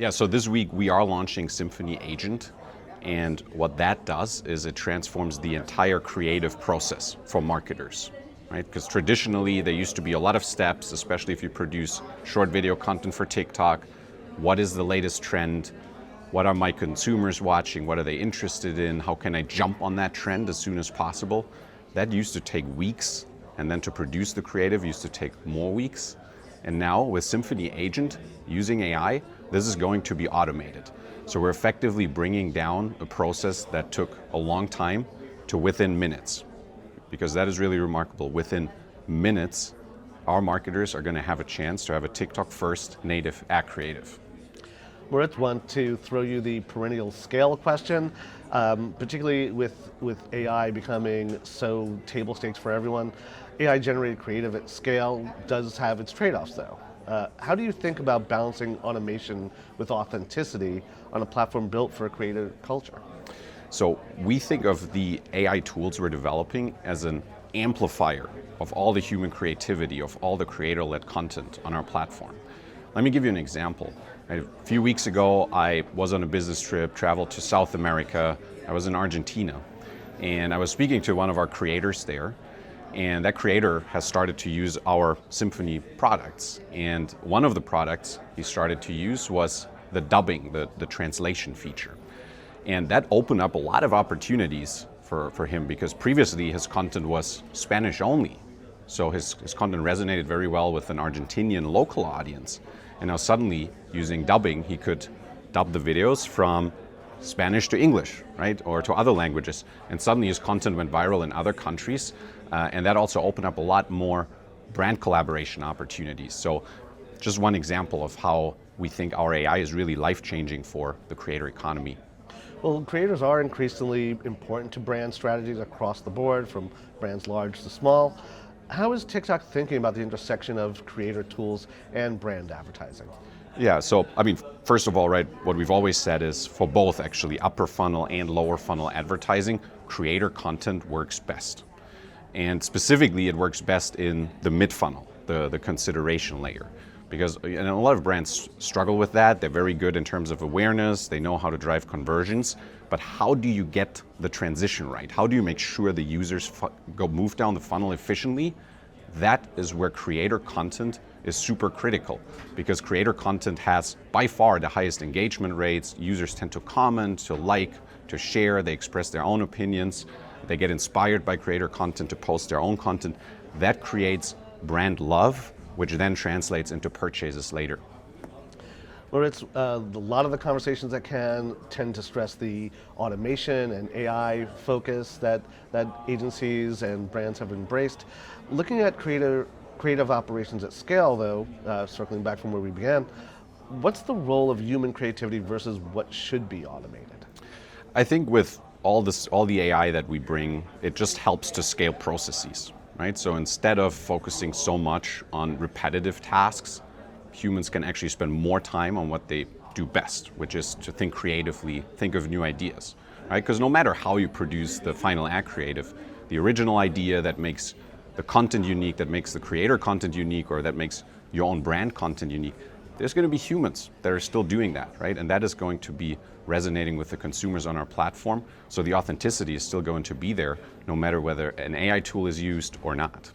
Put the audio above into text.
Yeah, so this week we are launching Symphony Agent, and what that does is it transforms the entire creative process for marketers, right? Because traditionally there used to be a lot of steps, especially if you produce short video content for TikTok. What is the latest trend? What are my consumers watching? What are they interested in? How can I jump on that trend as soon as possible? That used to take weeks, and then to produce the creative used to take more weeks. And now with Symphony Agent, using AI, this is going to be automated. So we're effectively bringing down a process that took a long time to within minutes, because that is really remarkable. Within minutes, our marketers are going to have a chance to have a TikTok-first native ad creative. Moritz, want to throw you the perennial scale question, particularly with AI becoming so table stakes for everyone. AI-generated creative at scale does have its trade-offs, though. How do you think about balancing automation with authenticity on a platform built for a creative culture? So we think of the AI tools we're developing as an amplifier of all the human creativity, of all the creator-led content on our platform. Let me give you an example. A few weeks ago, I was on a business trip, traveled to South America. I was in Argentina, and I was speaking to one of our creators there, and that creator has started to use our Symphony products. And one of the products he started to use was the dubbing, the translation feature. And that opened up a lot of opportunities for him, because previously his content was Spanish only. So his content resonated very well with an Argentinian local audience. And now suddenly, using dubbing, he could dub the videos from Spanish to English, right? Or to other languages. And suddenly his content went viral in other countries. And that also opened up a lot more brand collaboration opportunities. So just one example of how we think our AI is really life-changing for the creator economy. Well, creators are increasingly important to brand strategies across the board, from brands large to small. How is TikTok thinking about the intersection of creator tools and brand advertising? Yeah, so first of all, right, what we've always said is for both actually upper funnel and lower funnel advertising, creator content works best. And specifically, it works best in the mid funnel, the consideration layer. Because a lot of brands struggle with that. They're very good in terms of awareness. They know how to drive conversions. But how do you get the transition right? How do you make sure the users move down the funnel efficiently? That is where creator content is super critical, because creator content has by far the highest engagement rates. Users tend to comment, to like, to share. They express their own opinions. They get inspired by creator content to post their own content. That creates brand love, which then translates into purchases later. Moritz, a lot of the conversations that tend to stress the automation and AI focus that agencies and brands have embraced. Looking at creative operations at scale, though, circling back from where we began, what's the role of human creativity versus what should be automated? I think with all the AI that we bring, it just helps to scale processes. Right? So instead of focusing so much on repetitive tasks, humans can actually spend more time on what they do best, which is to think creatively, think of new ideas. Right? Because no matter how you produce the final ad creative, the original idea that makes the content unique, that makes the creator content unique, or that makes your own brand content unique, there's going to be humans that are still doing that, right? And that is going to be resonating with the consumers on our platform. So the authenticity is still going to be there, no matter whether an AI tool is used or not.